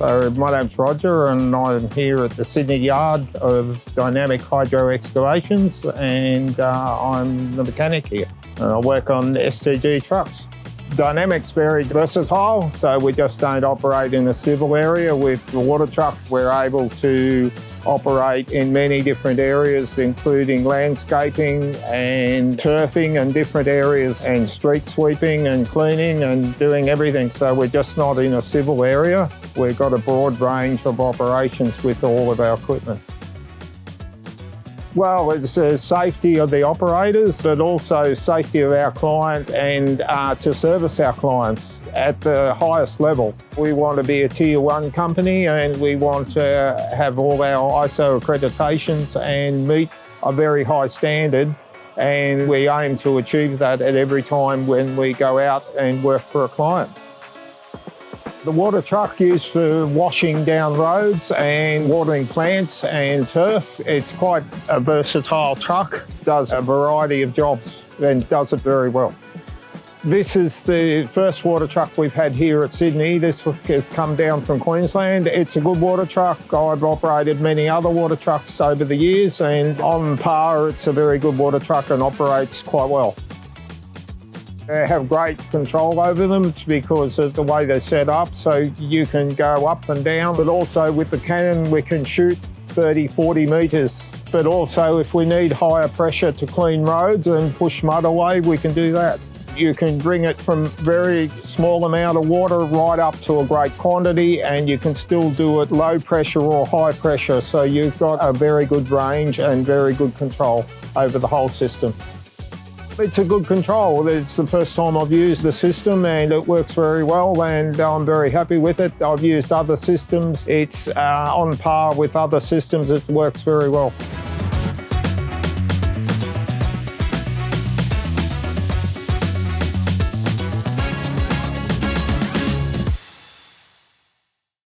So my name's Roger and I'm here at the Sydney yard of Dynamic Hydro Excavations, and I'm the mechanic here. I work on STG trucks. Dynamic's very versatile, so we just don't operate in a civil area. With the water truck, we're able to operate in many different areas, including landscaping and turfing and different areas, and street sweeping and cleaning and doing everything. So we're just not in a civil area. We've got a broad range of operations with all of our equipment. Well, it's the safety of the operators, but also safety of our client and to service our clients at the highest level. We want to be a Tier 1 company, and we want to have all our ISO accreditations and meet a very high standard, and we aim to achieve that at every time when we go out and work for a client. The water truck used for washing down roads and watering plants and turf. It's quite a versatile truck, does a variety of jobs and does it very well. This is the first water truck we've had here at Sydney. This has come down from Queensland. It's a good water truck. I've operated many other water trucks over the years, and on par, it's a very good water truck and operates quite well. They have great control over them because of the way they're set up, so you can go up and down, but also with the cannon we can shoot 30, 40 metres. But also if we need higher pressure to clean roads and push mud away, we can do that. You can bring it from very small amount of water right up to a great quantity, and you can still do it low pressure or high pressure, so you've got a very good range and very good control over the whole system. It's a good control. It's the first time I've used the system and it works very well, and I'm very happy with it. I've used other systems. It's on par with other systems. It works very well.